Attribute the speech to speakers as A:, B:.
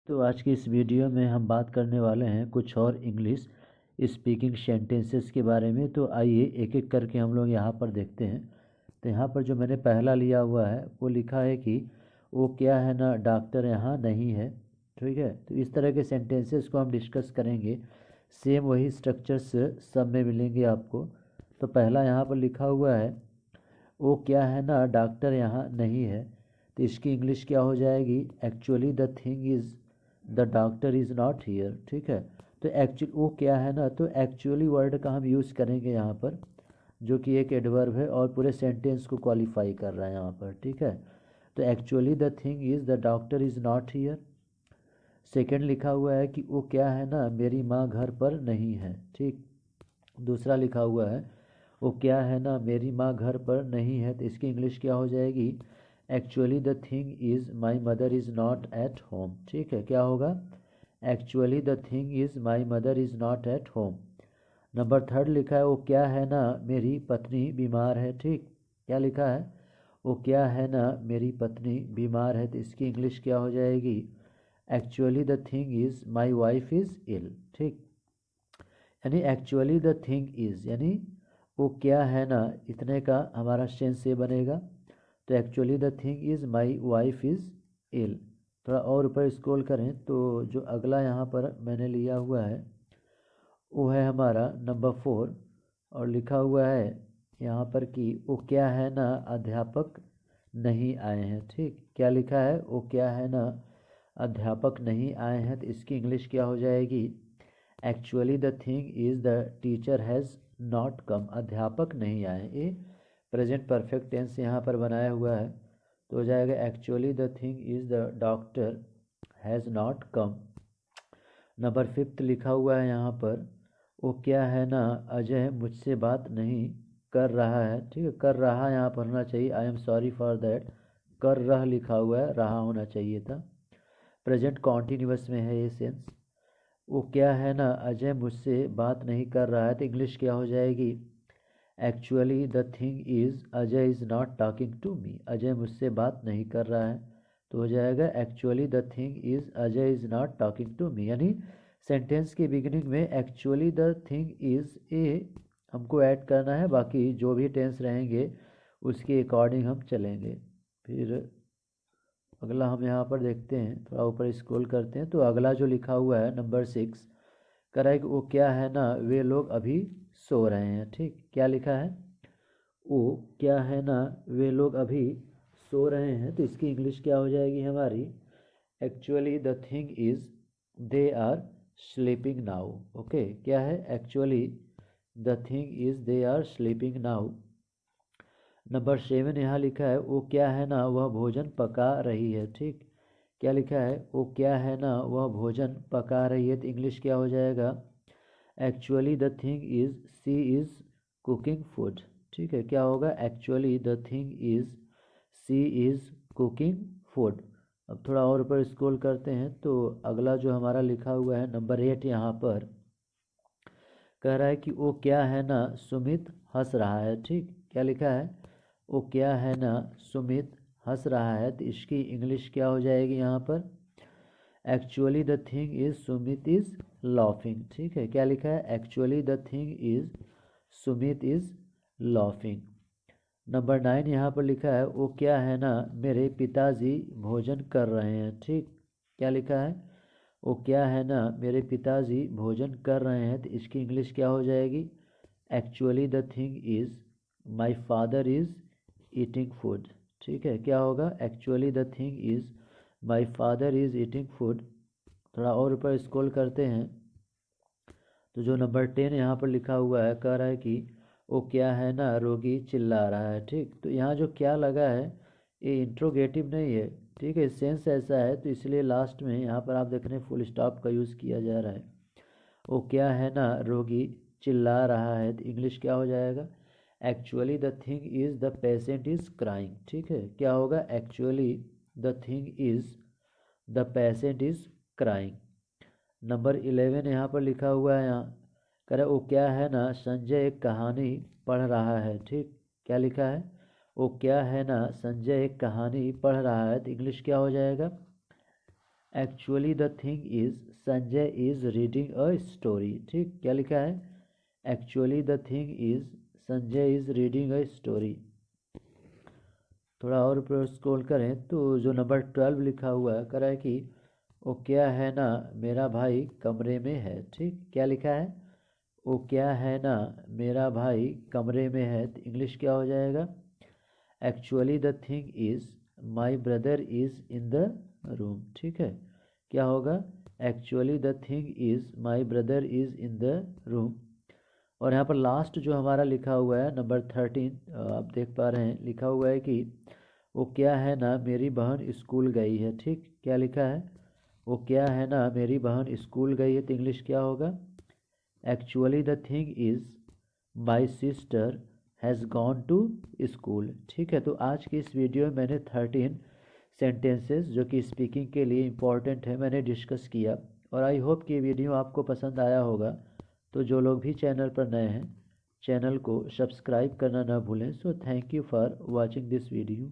A: तो आज की इस वीडियो में हम बात करने वाले हैं कुछ और इंग्लिश स्पीकिंग सेंटेंसेस के बारे में। तो आइए एक एक करके हम लोग यहाँ पर देखते हैं। तो यहाँ पर जो मैंने पहला लिया हुआ है वो लिखा है कि वो क्या है ना, डॉक्टर यहाँ नहीं है। ठीक है, तो इस तरह के सेंटेंसेस को हम डिस्कस करेंगे। सेम वही स्ट्रक्चर्स सब में मिलेंगे आपको। तो पहला यहाँ पर लिखा हुआ है वो क्या है ना, डॉक्टर यहाँ नहीं है। तो इसकी इंग्लिश क्या हो जाएगी, actually the thing is the doctor is not here. ठीक है, तो एक्चुअली वो क्या है ना, तो एक्चुअली वर्ड का हम यूज़ करेंगे यहाँ पर, जो कि एक एडवर्ब है और पूरे सेंटेंस को क्वालिफाई कर रहा है यहाँ पर। ठीक है, तो actually the thing is the doctor is not here. Second लिखा हुआ है कि वो क्या है ना, मेरी माँ घर पर नहीं है। ठीक, दूसरा लिखा हुआ है वो क्या है ना, मेरी माँ घर पर नहीं है। तो इसकी इंग्लिश क्या हो जाएगी, actually the thing is my mother is not at home. ठीक है, क्या होगा, actually the thing is my mother is not at home. Number third लिखा है वो क्या है ना, मेरी पत्नी बीमार है। ठीक, क्या लिखा है, वो क्या है ना, मेरी पत्नी बीमार है। तो इसकी इंग्लिश क्या हो जाएगी, actually the thing is my wife is ill. ठीक, यानी एक्चुअली द थिंग इज़ यानी वो क्या है ना, इतने का हमारा सेंस ये बनेगा। तो actually the thing is my wife is ill. थोड़ा और ऊपर स्क्रॉल करें तो जो अगला यहाँ पर मैंने लिया हुआ है वो है हमारा नंबर 4, और लिखा हुआ है यहाँ पर कि वो क्या है ना, अध्यापक नहीं आए हैं। ठीक, क्या लिखा है, वो क्या है ना, अध्यापक नहीं आए हैं। तो इसकी इंग्लिश क्या हो जाएगी, actually the thing is the teacher has not come. अध्यापक नहीं आए, ये प्रेजेंट परफेक्ट टेंस यहाँ पर बनाया हुआ है। तो हो जाएगा actually the thing is the doctor has not come. Number 5 लिखा हुआ है यहाँ पर वो क्या है ना, अजय मुझसे बात नहीं कर रहा है। ठीक है, कर रहा यहाँ पर होना चाहिए, I am sorry for that. कर रहा लिखा हुआ है, रहा होना चाहिए था। प्रेजेंट कॉन्टीन्यूअस में है ये सेंस। वो क्या है ना, अजय मुझसे बात नहीं कर रहा है। तो इंग्लिश क्या हो जाएगी, actually the thing is Ajay is not talking to me. Ajay मुझसे बात नहीं कर रहा है। तो हो जाएगा actually the thing is Ajay is not talking to me. यानी सेंटेंस के बिगिनिंग में actually the thing is uh हमको ऐड करना है, बाकी जो भी टेंस रहेंगे उसके अकॉर्डिंग हम चलेंगे। फिर अगला हम यहाँ पर देखते हैं, थोड़ा ऊपर स्क्रॉल करते हैं। तो अगला जो लिखा हुआ है नंबर 6 कह रहा है कि वो क्या है ना, वे लोग अभी सो रहे हैं। ठीक, क्या लिखा है, वो क्या है ना, वे लोग अभी सो रहे हैं। तो इसकी इंग्लिश क्या हो जाएगी हमारी, actually the thing is they are sleeping now. Okay, क्या है, actually the thing is they are sleeping now. Number 7 यहाँ लिखा है वो क्या है ना, वह भोजन पका रही है। ठीक, क्या लिखा है, वो क्या है ना, वह भोजन पका रही है। तो इंग्लिश क्या हो जाएगा, actually the thing is she is cooking food. ठीक है, क्या होगा, actually the thing is she is cooking food. अब थोड़ा और ऊपर स्क्रॉल करते हैं तो अगला जो हमारा लिखा हुआ है नंबर 8 यहाँ पर कह रहा है कि वो क्या है ना, सुमित हंस रहा है। ठीक, क्या लिखा है, वो क्या है ना, सुमित हंस रहा है। तो इसकी इंग्लिश क्या हो जाएगी यहाँ पर, actually the thing is Sumit is laughing. ठीक है, क्या लिखा है, actually the thing is Sumit is laughing. Number 9 यहाँ पर लिखा है वो क्या है ना, मेरे पिताजी भोजन कर रहे हैं। ठीक, क्या लिखा है, वो क्या है ना, मेरे पिताजी भोजन कर रहे हैं। तो इसकी इंग्लिश क्या हो जाएगी, actually the thing is my father is eating food. ठीक है, क्या होगा, actually the thing is my father is eating food. थोड़ा और ऊपर स्क्रॉल करते हैं तो जो नंबर 10 यहाँ पर लिखा हुआ है कह रहा है कि वो क्या है ना, रोगी चिल्ला रहा है। ठीक, तो यहाँ जो क्या लगा है ये इंट्रोगेटिव नहीं है। ठीक है, सेंस ऐसा है तो इसलिए लास्ट में यहाँ पर आप देख रहे हैं फुल स्टॉप का यूज़ किया जा रहा है। वो क्या है ना, रोगी चिल्ला रहा है। तो इंग्लिश क्या हो जाएगा, actually the thing is the patient is crying. ठीक है, क्या होगा, actually the thing is the patient is crying. Number 11 यहाँ पर लिखा हुआ है, यहाँ कह रहा है वो क्या है ना, संजय एक कहानी पढ़ रहा है। ठीक, क्या लिखा है, वो क्या है ना, संजय एक कहानी पढ़ रहा है। तो इंग्लिश क्या हो जाएगा, actually the thing is Sanjay is reading a story. ठीक, क्या लिखा है? Actually the thing is Sanjay is reading a story. थोड़ा और ऊपर स्क्रॉल करें तो जो नंबर 12 लिखा हुआ है, कह रहा है कि वो क्या है ना मेरा भाई कमरे में है। ठीक, क्या लिखा है? वो क्या है ना मेरा भाई कमरे में है। तो इंग्लिश क्या हो जाएगा? Actually the thing is my brother is in the room. ठीक है, क्या होगा? Actually the thing is my brother is in the room. और यहाँ पर लास्ट जो हमारा लिखा हुआ है नंबर 13, आप देख पा रहे हैं, लिखा हुआ है कि वो क्या है ना मेरी बहन स्कूल गई है। ठीक, क्या लिखा है? वो क्या है ना मेरी बहन स्कूल गई है। तो इंग्लिश क्या होगा? Actually the thing is my sister has gone to school. ठीक है, तो आज की इस वीडियो में मैंने 13 सेंटेंसेस जो कि स्पीकिंग के लिए इम्पॉर्टेंट है मैंने डिस्कस किया, और आई होप कि ये वीडियो आपको पसंद आया होगा। तो जो लोग भी चैनल पर नए हैं, चैनल को सब्सक्राइब करना ना भूलें। So thank you for watching this video.